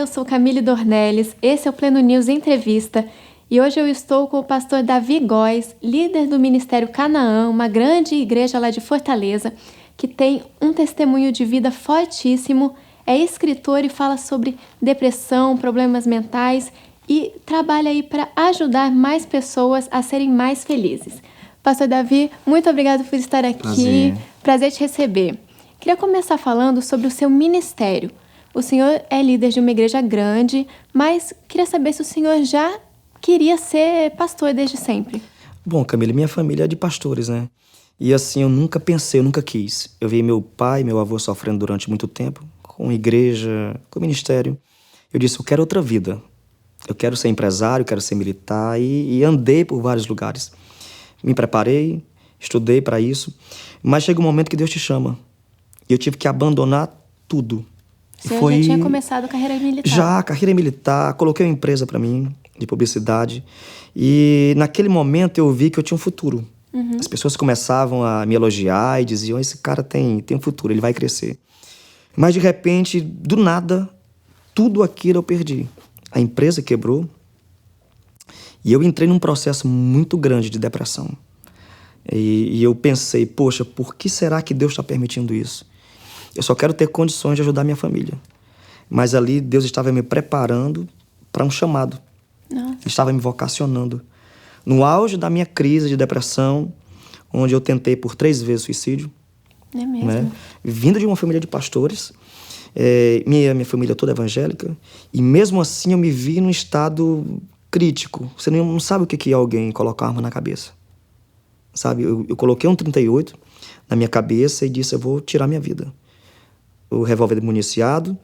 eu sou Camille Dornelles, esse é o Pleno News Entrevista e hoje eu estou com o pastor Davi Góes, líder do Ministério Canaã, uma grande igreja lá de Fortaleza, que tem um testemunho de vida fortíssimo, é escritor e fala sobre depressão, problemas mentais e trabalha aí para ajudar mais pessoas a serem mais felizes. Pastor Davi, muito obrigado por estar aqui, prazer te receber. Queria começar falando sobre o seu ministério. O senhor é líder de uma igreja grande, mas queria saber se o senhor já queria ser pastor desde sempre. Bom, Camila, minha família é de pastores, né? E assim, eu nunca pensei, eu nunca quis. Eu vi meu pai e meu avô sofrendo durante muito tempo, com igreja, com ministério. Eu disse, eu quero outra vida. Eu quero ser empresário, eu quero ser militar e andei por vários lugares. Me preparei, estudei para isso, mas chega um momento que Deus te chama. E eu tive que abandonar tudo. Você já tinha começado a carreira militar? Já, carreira militar. Coloquei uma empresa para mim, de publicidade. E naquele momento eu vi que eu tinha um futuro. Uhum. As pessoas começavam a me elogiar e diziam, esse cara tem um futuro, ele vai crescer. Mas de repente, do nada, tudo aquilo eu perdi. A empresa quebrou e eu entrei num processo muito grande de depressão. E eu pensei, poxa, por que será que Deus está permitindo isso? Eu só quero ter condições de ajudar minha família. Mas ali Deus estava me preparando para um chamado. Nossa. Ele estava me vocacionando. No auge da minha crise de depressão, onde eu tentei por 3 vezes suicídio. É mesmo? Né? Vindo de uma família de pastores, minha família toda evangélica, e mesmo assim eu me vi num estado crítico. Você não sabe o que é alguém colocar arma na cabeça. Sabe? Eu coloquei um 38 na minha cabeça e disse, eu vou tirar minha vida. O revólver municiado,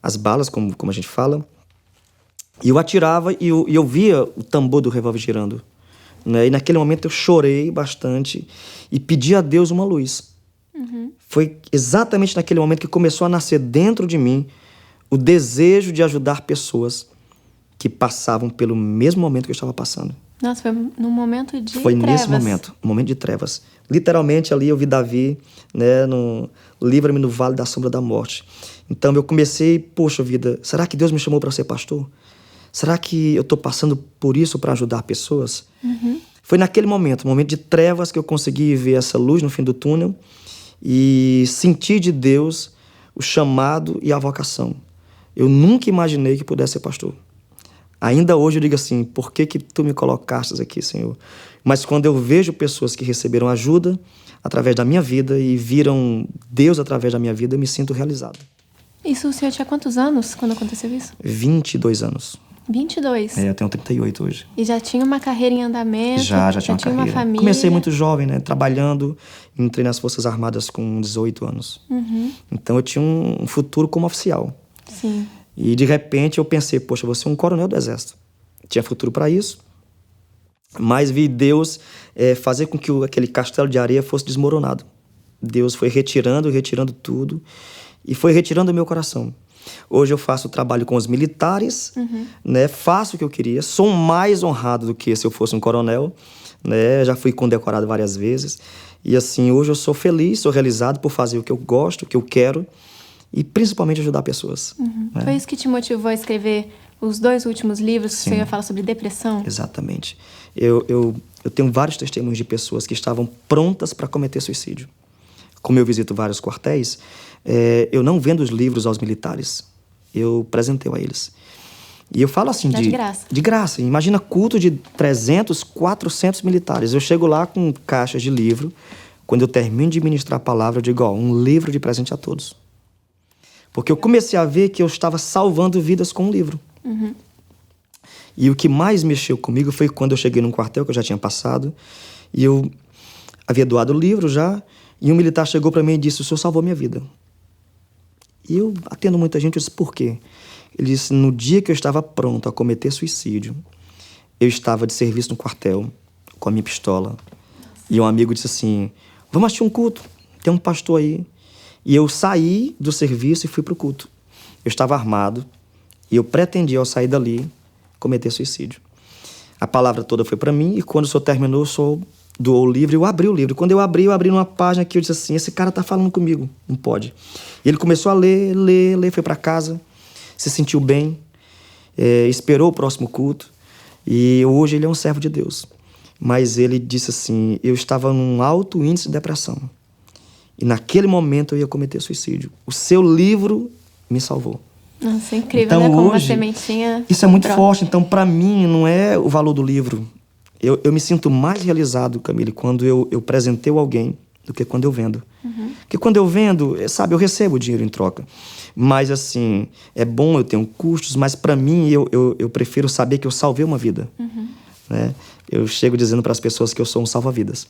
as balas, como a gente fala. E eu atirava e eu via o tambor do revólver girando. Né? E naquele momento eu chorei bastante e pedi a Deus uma luz. Uhum. Foi exatamente naquele momento que começou a nascer dentro de mim o desejo de ajudar pessoas que passavam pelo mesmo momento que eu estava passando. Nossa, foi num momento de Foi trevas. Nesse momento, um momento de trevas. Literalmente ali eu vi Davi, né, no livra-me no vale da sombra da morte. Então eu comecei, poxa vida, será que Deus me chamou para ser pastor? Será que eu estou passando por isso para ajudar pessoas? Uhum. Foi naquele momento, um momento de trevas, que eu consegui ver essa luz no fim do túnel e sentir de Deus o chamado e a vocação. Eu nunca imaginei que pudesse ser pastor. Ainda hoje eu digo assim, por que tu me colocastes aqui, Senhor? Mas quando eu vejo pessoas que receberam ajuda através da minha vida e viram Deus através da minha vida, eu me sinto realizado. Isso, o senhor tinha quantos anos quando aconteceu isso? 22 anos. 22? Eu tenho 38 hoje. E já tinha uma carreira em andamento? Já tinha uma carreira. Uma família? Comecei muito jovem, né? Trabalhando, entrei nas Forças Armadas com 18 anos. Uhum. Então eu tinha um futuro como oficial. Sim. E de repente eu pensei, poxa, vou ser um coronel do Exército. Tinha futuro para isso, mas vi Deus fazer com que aquele castelo de areia fosse desmoronado. Deus foi retirando tudo e foi retirando o meu coração. Hoje eu faço trabalho com os militares, né? Faço o que eu queria, sou mais honrado do que se eu fosse um coronel, né? Já fui condecorado várias vezes. E assim, hoje eu sou feliz, sou realizado por fazer o que eu gosto, o que eu quero, e principalmente ajudar pessoas. Né? Foi isso que te motivou a escrever os 2 últimos livros que o senhor fala sobre depressão? Exatamente. Eu tenho vários testemunhos de pessoas que estavam prontas para cometer suicídio. Como eu visito vários quartéis, eu não vendo os livros aos militares, eu presenteio a eles. E eu falo assim de graça. De graça. Imagina culto de 300, 400 militares. Eu chego lá com caixas de livro. Quando eu termino de ministrar a palavra, eu digo, um livro de presente a todos. Porque eu comecei a ver que eu estava salvando vidas com um livro. Uhum. E o que mais mexeu comigo foi quando eu cheguei num quartel que eu já tinha passado. E eu havia doado o livro já. E um militar chegou para mim e disse, o senhor salvou minha vida. E eu, atendo muita gente, eu disse, por quê? Ele disse, no dia que eu estava pronto a cometer suicídio, eu estava de serviço no quartel, com a minha pistola. E um amigo disse assim, vamos assistir um culto, tem um pastor aí. E eu saí do serviço e fui pro culto. Eu estava armado e eu pretendia, ao sair dali, cometer suicídio. A palavra toda foi para mim e quando o senhor terminou, o senhor doou o livro, eu abri o livro. Quando eu abri numa página que eu disse assim, esse cara tá falando comigo, não pode. E ele começou a ler, foi para casa. se sentiu bem, esperou o próximo culto, e hoje ele é um servo de Deus. Mas ele disse assim, eu estava num alto índice de depressão, e naquele momento eu ia cometer suicídio. O seu livro me salvou. Nossa, é incrível, então, né? Como hoje, uma sementinha... Isso é muito forte. Então, para mim, não é o valor do livro. Eu me sinto mais realizado, Camille, quando eu presenteio alguém do que quando eu vendo. Porque quando eu vendo, sabe, eu recebo dinheiro em troca. Mas, assim, é bom, eu tenho custos, mas para mim, eu prefiro saber que eu salvei uma vida. Né? Eu chego dizendo para as pessoas que eu sou um salva-vidas.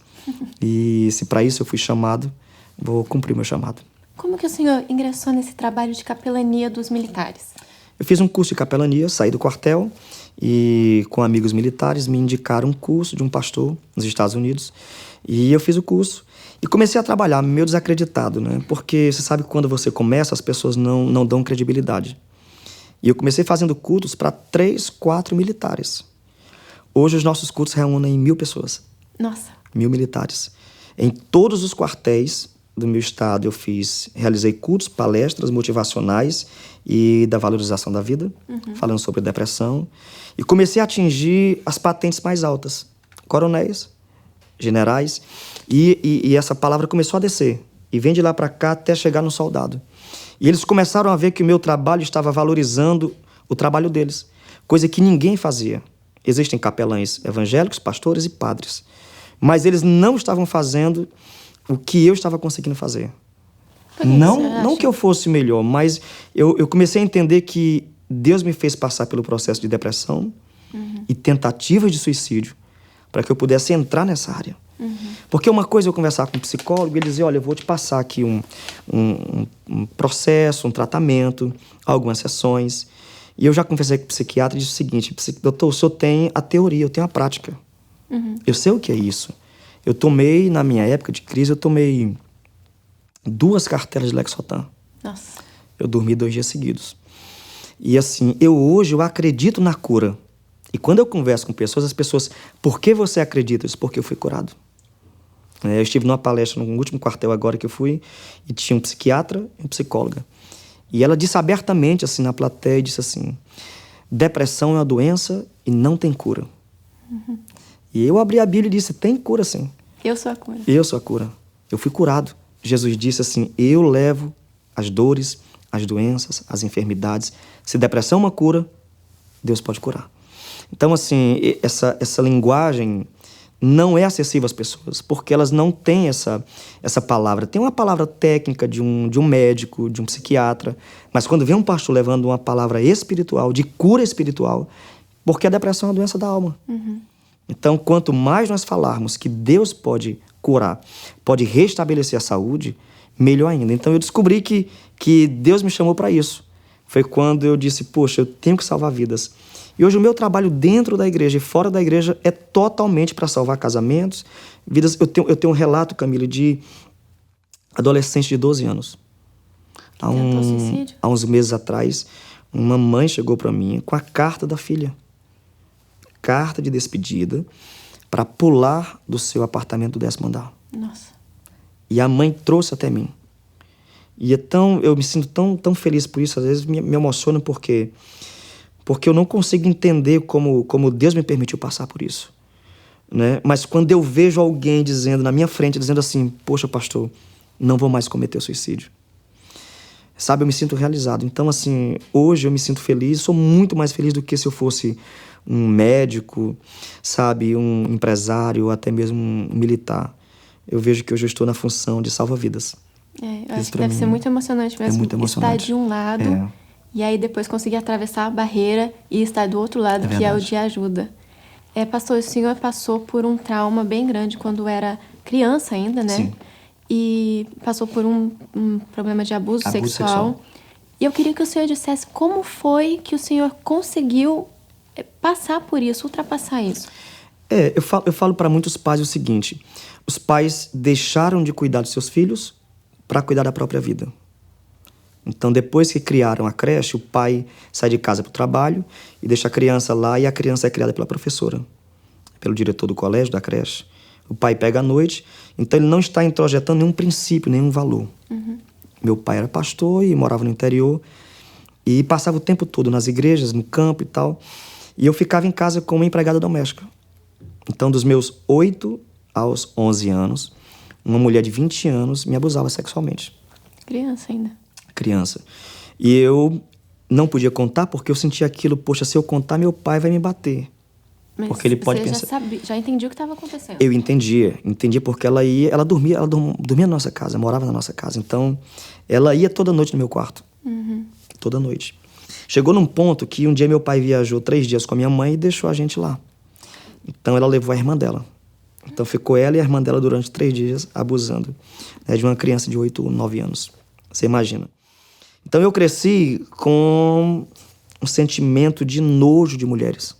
E se para isso eu fui chamado, vou cumprir o meu chamado. Como que o senhor ingressou nesse trabalho de capelania dos militares? Eu fiz um curso de capelania, saí do quartel e com amigos militares me indicaram um curso de um pastor nos Estados Unidos. E eu fiz o curso e comecei a trabalhar, meio desacreditado, né? Porque você sabe que quando você começa, as pessoas não dão credibilidade. E eu comecei fazendo cultos para 3, 4 militares. Hoje os nossos cultos reúnem 1.000 pessoas. Nossa. 1.000 militares. Em todos os quartéis do meu estado, realizei cultos, palestras motivacionais e da valorização da vida, falando sobre depressão. E comecei a atingir as patentes mais altas. Coronéis, generais. E essa palavra começou a descer. E vem de lá para cá até chegar no soldado. E eles começaram a ver que o meu trabalho estava valorizando o trabalho deles. Coisa que ninguém fazia. Existem capelães evangélicos, pastores e padres. Mas eles não estavam fazendo o que eu estava conseguindo fazer. Não que eu fosse melhor, mas eu comecei a entender que Deus me fez passar pelo processo de depressão e tentativas de suicídio para que eu pudesse entrar nessa área. Porque uma coisa é eu conversar com um psicólogo e ele dizer, olha, eu vou te passar aqui um processo, um tratamento, algumas sessões. E eu já conversei com o psiquiatra e disse o seguinte, doutor, o senhor tem a teoria, eu tenho a prática. Eu sei o que é isso. Eu tomei, na minha época de crise, eu tomei 2 cartelas de Lexotan. Nossa. Eu dormi 2 dias seguidos. E assim, hoje eu acredito na cura. E quando eu converso com pessoas, as pessoas, por que você acredita? Eu disse, porque eu fui curado. Eu estive numa palestra no último quartel agora que eu fui, e tinha um psiquiatra e um psicóloga. E ela disse abertamente, assim, na plateia, disse assim, depressão é uma doença e não tem cura. E eu abri a Bíblia e disse, tem cura sim. Eu sou a cura. Eu sou a cura. Eu fui curado. Jesus disse assim, eu levo as dores, as doenças, as enfermidades. Se depressão é uma cura, Deus pode curar. Então, assim, essa linguagem não é acessível às pessoas, porque elas não têm essa palavra. Tem uma palavra técnica de um médico, de um psiquiatra, mas quando vem um pastor levando uma palavra espiritual, de cura espiritual, porque a depressão é uma doença da alma. Então, quanto mais nós falarmos que Deus pode curar, pode restabelecer a saúde, melhor ainda. Então, eu descobri que Deus me chamou para isso. Foi quando eu disse, poxa, eu tenho que salvar vidas. E hoje o meu trabalho dentro da igreja e fora da igreja é totalmente para salvar casamentos, vidas. Eu tenho um relato, Camille, de adolescente de 12 anos. Há uns meses atrás, uma mãe chegou para mim com a carta da filha. Carta de despedida para pular do seu apartamento do 10º andar. Nossa. E a mãe trouxe até mim. E então eu me sinto tão feliz por isso. Às vezes me emociona porque eu não consigo entender como Deus me permitiu passar por isso, né? Mas quando eu vejo alguém dizendo na minha frente, dizendo assim, poxa, pastor, não vou mais cometer suicídio. Sabe, eu me sinto realizado. Então, assim, hoje eu me sinto feliz, sou muito mais feliz do que se eu fosse um médico, sabe, um empresário ou até mesmo um militar. Eu vejo que hoje eu estou na função de salva-vidas. Eu acho que deve ser muito emocionante mesmo. É muito emocionante. Estar de um lado e aí depois conseguir atravessar a barreira e estar do outro lado, que é o de ajuda. Pastor, o senhor passou por um trauma bem grande quando era criança ainda, né? Sim. E passou por um problema de abuso sexual. E eu queria que o senhor dissesse como foi que o senhor conseguiu passar por isso, ultrapassar isso. Eu falo para muitos pais o seguinte, os pais deixaram de cuidar dos seus filhos para cuidar da própria vida. Então, depois que criaram a creche, o pai sai de casa para o trabalho e deixa a criança lá, e a criança é criada pela professora, pelo diretor do colégio, da creche. O pai pega à noite, então ele não está introjetando nenhum princípio, nenhum valor. Meu pai era pastor e morava no interior, E passava o tempo todo nas igrejas, no campo e tal. E eu ficava em casa como empregada doméstica. Então, dos meus 8 aos 11 anos, uma mulher de 20 anos me abusava sexualmente. Criança ainda. Criança. E eu não podia contar porque eu sentia aquilo, poxa, se eu contar, meu pai vai me bater. Mas porque ele pode você pensar... já entendia o que estava acontecendo. Eu entendia porque ela dormia na nossa casa, morava na nossa casa. Então, ela ia toda noite no meu quarto. Toda noite. Chegou num ponto que um dia meu pai viajou 3 dias com a minha mãe e deixou a gente lá. Então, ela levou a irmã dela. Então, ficou ela e a irmã dela durante 3 dias abusando, né, de uma criança de 8 ou 9 anos. Você imagina. Então, eu cresci com um sentimento de nojo de mulheres.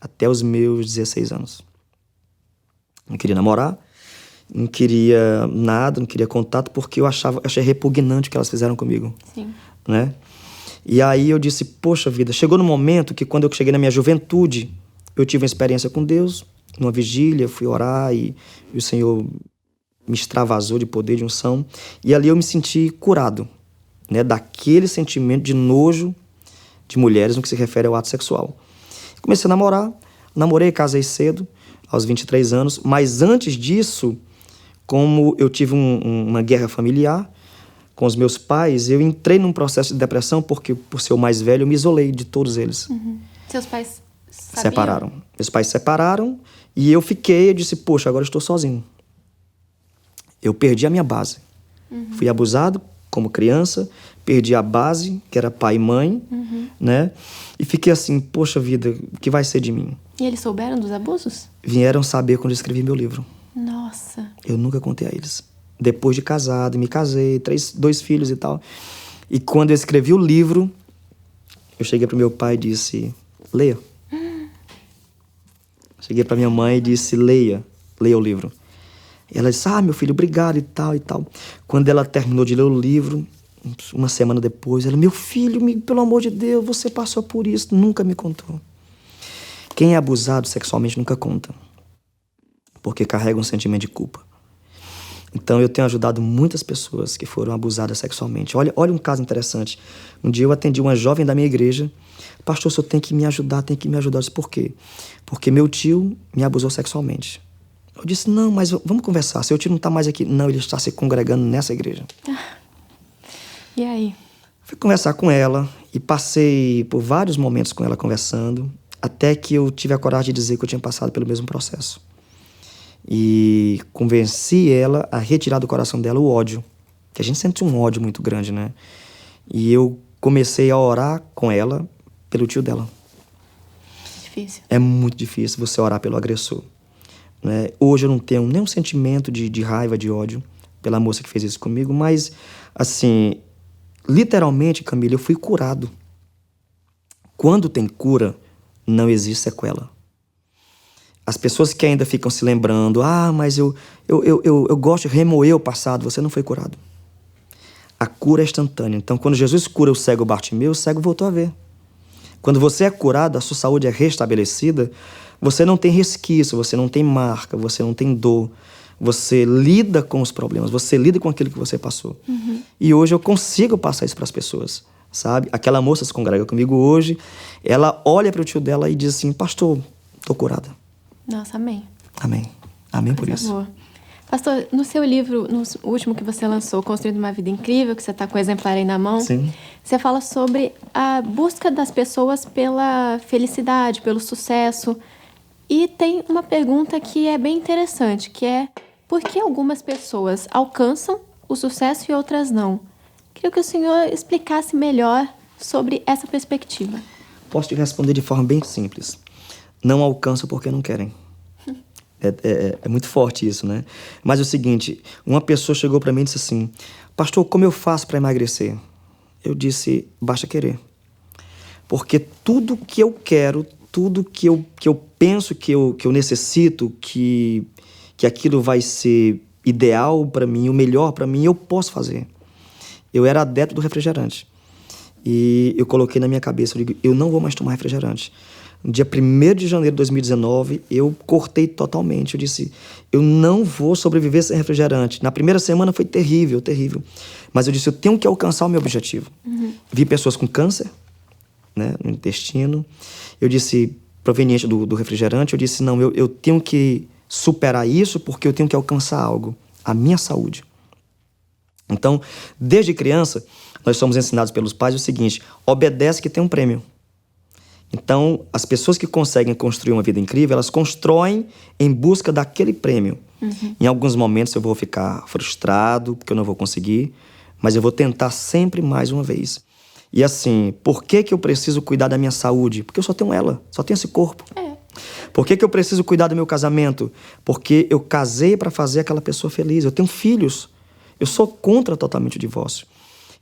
Até os meus 16 anos. Não queria namorar, não queria nada, não queria contato, porque eu achei repugnante o que elas fizeram comigo. Sim. Né? E aí eu disse, poxa vida, chegou no momento que quando eu cheguei na minha juventude, eu tive uma experiência com Deus, numa vigília, fui orar e o Senhor me extravasou de poder, de unção, e ali eu me senti curado, né, daquele sentimento de nojo de mulheres no que se refere ao ato sexual. Comecei a namorar, namorei, casei cedo, aos 23 anos, mas antes disso, como eu tive uma guerra familiar com os meus pais, eu entrei num processo de depressão porque, por ser o mais velho, eu me isolei de todos eles. Seus pais sabiam? Separaram. Meus pais se separaram e eu disse, poxa, agora eu estou sozinho. Eu perdi a minha base. Fui abusado como criança, perdi a base, que era pai e mãe, né? E fiquei assim, poxa vida, o que vai ser de mim? E eles souberam dos abusos? Vieram saber quando eu escrevi meu livro. Nossa. Eu nunca contei a eles. Depois de casado, me casei, 2 filhos e tal. E quando eu escrevi o livro, eu cheguei para meu pai e disse, leia. Cheguei para minha mãe e disse, leia o livro. E ela disse, meu filho, obrigado e tal e tal. Quando ela terminou de ler o livro, uma semana depois, ela, meu filho, pelo amor de Deus, você passou por isso, nunca me contou. Quem é abusado sexualmente nunca conta, porque carrega um sentimento de culpa. Então, eu tenho ajudado muitas pessoas que foram abusadas sexualmente. Olha um caso interessante. Um dia eu atendi uma jovem da minha igreja. Pastor, o senhor tem que me ajudar, tem que me ajudar. Eu disse, por quê? Porque meu tio me abusou sexualmente. Eu disse, não, mas vamos conversar. Seu tio não está mais aqui. Não, ele está se congregando nessa igreja. E aí? Fui conversar com ela e passei por vários momentos com ela conversando, até que eu tive a coragem de dizer que eu tinha passado pelo mesmo processo. E convenci ela a retirar do coração dela o ódio. Que a gente sente um ódio muito grande, né? E eu comecei a orar com ela pelo tio dela. Difícil. É muito difícil você orar pelo agressor, né? Hoje eu não tenho nenhum sentimento de raiva, de ódio pela moça que fez isso comigo, mas, assim, literalmente, Camila, eu fui curado. Quando tem cura, não existe sequela. As pessoas que ainda ficam se lembrando, mas eu gosto de remoer o passado, você não foi curado. A cura é instantânea. Então, quando Jesus cura o cego Bartimeu, o cego voltou a ver. Quando você é curado, a sua saúde é restabelecida, você não tem resquício, você não tem marca, você não tem dor. Você lida com os problemas, você lida com aquilo que você passou. E hoje eu consigo passar isso para as pessoas, sabe? Aquela moça se congrega comigo hoje, ela olha para o tio dela e diz assim, pastor, tô curada. Nossa, amém. Amém. Amém por isso. Boa. Pastor, no seu livro, no último que você lançou, Construindo uma Vida Incrível, que você está com o exemplar aí na mão, Sim. Você fala sobre a busca das pessoas pela felicidade, pelo sucesso. E tem uma pergunta que é bem interessante, que é por que algumas pessoas alcançam o sucesso e outras não? Queria que o senhor explicasse melhor sobre essa perspectiva. Posso te responder de forma bem simples. Não alcançam porque não querem. É muito forte isso, né? Mas é o seguinte, uma pessoa chegou para mim e disse assim, pastor, como eu faço para emagrecer? Eu disse, basta querer. Porque tudo que eu quero, tudo que eu penso que eu necessito, que aquilo vai ser ideal para mim, o melhor para mim, eu posso fazer. Eu era adepto do refrigerante. E eu coloquei na minha cabeça, eu digo, eu não vou mais tomar refrigerante. no dia 1º de janeiro de 2019, eu cortei totalmente. Eu disse, eu não vou sobreviver sem refrigerante. Na primeira semana foi terrível, terrível. Mas eu disse, eu tenho que alcançar o meu objetivo. Vi pessoas com câncer, né, no intestino. Eu disse, proveniente do refrigerante, eu disse, não, eu tenho que superar isso porque eu tenho que alcançar algo, a minha saúde. Então, desde criança, nós somos ensinados pelos pais o seguinte, obedece que tem um prêmio. Então, as pessoas que conseguem construir uma vida incrível, elas constroem em busca daquele prêmio. Em alguns momentos eu vou ficar frustrado, porque eu não vou conseguir, mas eu vou tentar sempre mais uma vez. E assim, por que eu preciso cuidar da minha saúde? Porque eu só tenho ela, só tenho esse corpo. Por que eu preciso cuidar do meu casamento? Porque eu casei para fazer aquela pessoa feliz. Eu tenho filhos. Eu sou contra totalmente o divórcio.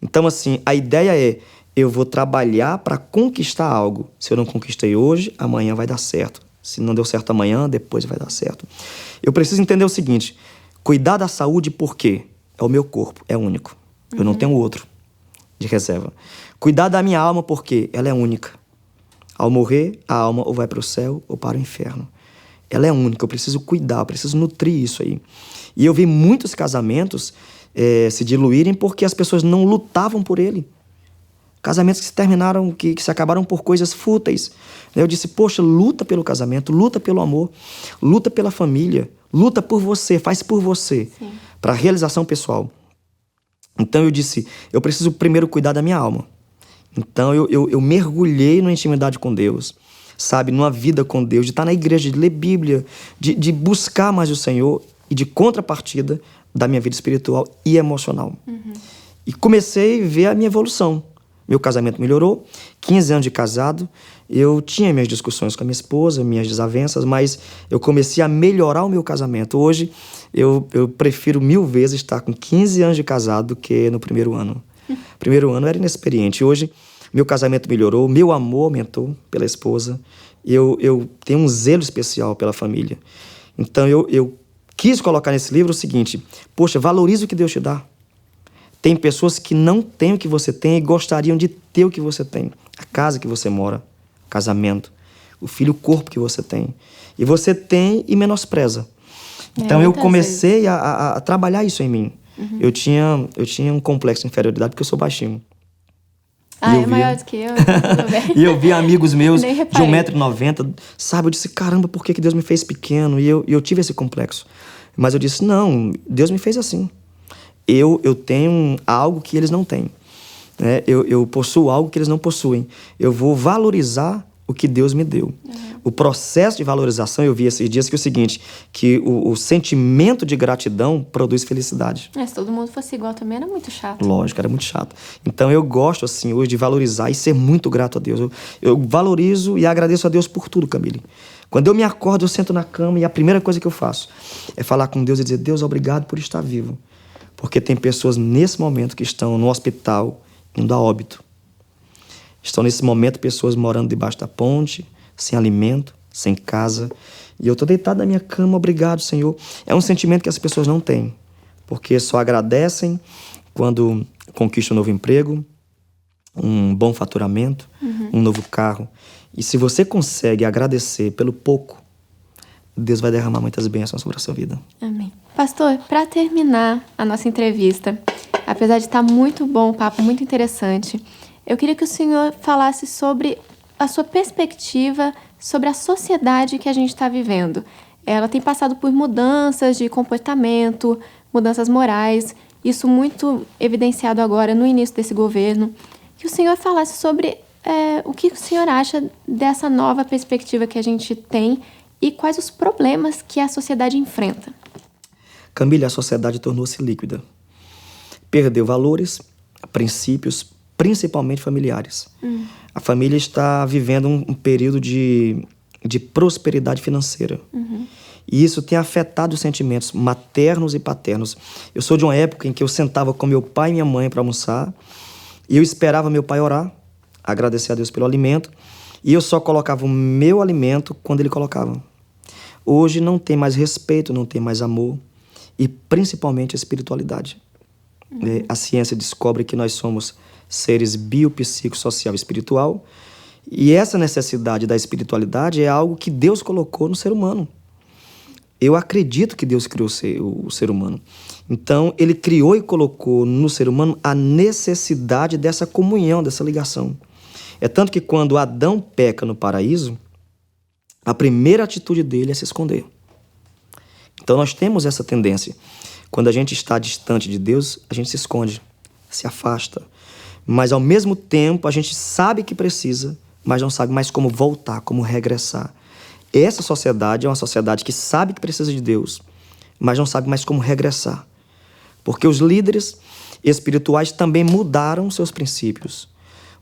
Então, assim, a ideia é, eu vou trabalhar para conquistar algo. Se eu não conquistei hoje, amanhã vai dar certo. Se não deu certo amanhã, depois vai dar certo. Eu preciso entender o seguinte, cuidar da saúde por quê? É o meu corpo, é único. Eu não tenho outro de reserva. Cuidar da minha alma porque ela é única. Ao morrer, a alma ou vai para o céu ou para o inferno. Ela é única, eu preciso cuidar, eu preciso nutrir isso aí. E eu vi muitos casamentos se diluírem porque as pessoas não lutavam por ele. Casamentos que se terminaram, que se acabaram por coisas fúteis. Eu disse, poxa, luta pelo casamento, luta pelo amor, luta pela família, luta por você, faz por você, para a realização pessoal. Então eu disse, eu preciso primeiro cuidar da minha alma. Então eu mergulhei numa intimidade com Deus, sabe, numa vida com Deus, de estar na igreja, de ler Bíblia, de buscar mais o Senhor e de contrapartida da minha vida espiritual e emocional. E comecei a ver a minha evolução. Meu casamento melhorou, 15 anos de casado, eu tinha minhas discussões com a minha esposa, minhas desavenças, mas eu comecei a melhorar o meu casamento. Hoje, eu prefiro 1000 vezes estar com 15 anos de casado do que no primeiro ano. Primeiro ano eu era inexperiente. Hoje, meu casamento melhorou, meu amor aumentou pela esposa. Eu tenho um zelo especial pela família. Então, eu quis colocar nesse livro o seguinte, poxa, valorize o que Deus te dá. Tem pessoas que não têm o que você tem e gostariam de ter o que você tem. A casa que você mora, o casamento, o filho, o corpo que você tem. E você tem e menospreza. Então eu comecei a trabalhar isso em mim. Eu tinha um complexo de inferioridade porque eu sou baixinho. É maior do que eu, tudo bem. E eu vi amigos meus de 1,90 m, sabe? Eu disse, caramba, por que Deus me fez pequeno? E eu tive esse complexo. Mas eu disse, não, Deus me fez assim. Eu tenho algo que eles não têm. Né? Eu possuo algo que eles não possuem. Eu vou valorizar o que Deus me deu. O processo de valorização, eu vi esses dias que é o seguinte, que o sentimento de gratidão produz felicidade. Se todo mundo fosse igual também era muito chato. Lógico, era muito chato. Então eu gosto, assim, hoje de valorizar e ser muito grato a Deus. Eu valorizo e agradeço a Deus por tudo, Camille. Quando eu me acordo, eu sento na cama e a primeira coisa que eu faço é falar com Deus e dizer, Deus, obrigado por estar vivo. Porque tem pessoas nesse momento que estão no hospital indo a óbito. Estão nesse momento pessoas morando debaixo da ponte, sem alimento, sem casa. E eu estou deitado na minha cama, obrigado, Senhor. É um sentimento que as pessoas não têm, porque só agradecem quando conquistam um novo emprego, um bom faturamento, um novo carro. E se você consegue agradecer pelo pouco, Deus vai derramar muitas bênçãos sobre a sua vida. Amém. Pastor, para terminar a nossa entrevista, apesar de estar muito bom, um papo muito interessante, eu queria que o senhor falasse sobre a sua perspectiva sobre a sociedade que a gente está vivendo. Ela tem passado por mudanças de comportamento, mudanças morais, isso muito evidenciado agora no início desse governo. Que o senhor falasse sobre o que o senhor acha dessa nova perspectiva que a gente tem e quais os problemas que a sociedade enfrenta. Camille, a sociedade tornou-se líquida. Perdeu valores, princípios, principalmente familiares. A família está vivendo um período de prosperidade financeira. E isso tem afetado os sentimentos maternos e paternos. Eu sou de uma época em que eu sentava com meu pai e minha mãe para almoçar e eu esperava meu pai orar, agradecer a Deus pelo alimento, e eu só colocava o meu alimento quando ele colocava. Hoje não tem mais respeito, não tem mais amor e principalmente a espiritualidade. A ciência descobre que nós somos seres biopsicossocial e espiritual E essa necessidade da espiritualidade é algo que Deus colocou no ser humano. Eu acredito que Deus criou o ser humano. Então, ele criou e colocou no ser humano a necessidade dessa comunhão, dessa ligação. É tanto que quando Adão peca no paraíso, a primeira atitude dele é se esconder. Então, nós temos essa tendência. Quando a gente está distante de Deus, a gente se esconde, se afasta. Mas, ao mesmo tempo, a gente sabe que precisa, mas não sabe mais como voltar, como regressar. Essa sociedade é uma sociedade que sabe que precisa de Deus, mas não sabe mais como regressar. Porque os líderes espirituais também mudaram seus princípios.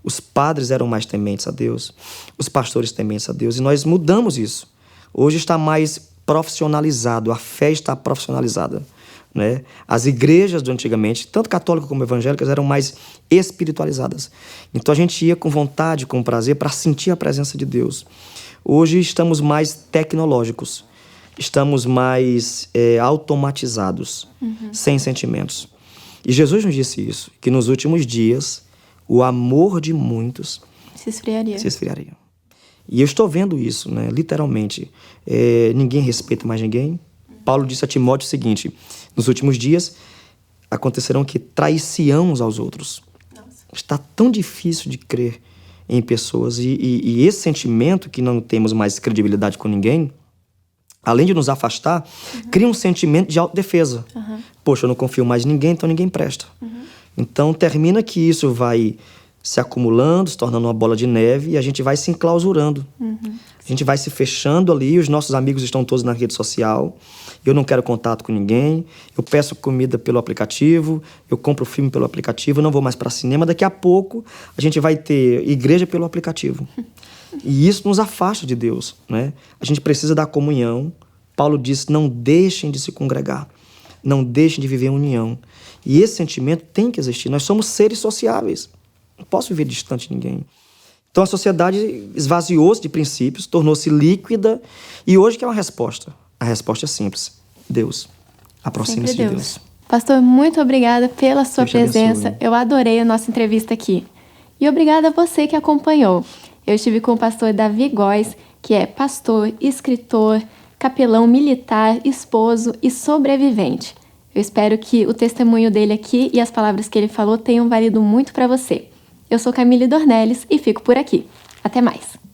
Os padres eram mais tementes a Deus, os pastores tementes a Deus, e nós mudamos isso. Hoje está mais profissionalizado, a fé está profissionalizada, né? As igrejas do antigamente, tanto católicas como evangélicas, eram mais espiritualizadas. Então a gente ia com vontade, com prazer, para sentir a presença de Deus. Hoje estamos mais tecnológicos, estamos mais automatizados, sem sentimentos. E Jesus nos disse isso, que nos últimos dias o amor de muitos se esfriaria. E eu estou vendo isso, né? Literalmente. Ninguém respeita mais ninguém. Paulo disse a Timóteo o seguinte: nos últimos dias acontecerão que trairão uns aos outros. Nossa. Está tão difícil de crer em pessoas. E esse sentimento que não temos mais credibilidade com ninguém, além de nos afastar, cria um sentimento de autodefesa. Poxa, eu não confio mais em ninguém, então ninguém presta. Então termina que isso vai se acumulando, se tornando uma bola de neve, e a gente vai se enclausurando. A gente vai se fechando ali, os nossos amigos estão todos na rede social, eu não quero contato com ninguém, eu peço comida pelo aplicativo, eu compro filme pelo aplicativo, eu não vou mais para cinema. Daqui a pouco a gente vai ter igreja pelo aplicativo. E isso nos afasta de Deus, né? A gente precisa da comunhão. Paulo diz: não deixem de se congregar, não deixem de viver em união. E esse sentimento tem que existir. Nós somos seres sociáveis. Não posso viver distante de ninguém. Então a sociedade esvaziou-se de princípios, tornou-se líquida. E hoje que é uma resposta? A resposta é simples: Deus. Aproxime-se de Deus. Pastor, muito obrigada pela sua presença. Eu adorei a nossa entrevista aqui. E obrigada a você que acompanhou. Eu estive com o pastor Davi Góes, que é pastor, escritor, capelão militar, esposo e sobrevivente. Eu espero que o testemunho dele aqui e as palavras que ele falou tenham valido muito para você. Eu sou Camille Dornelles e fico por aqui. Até mais!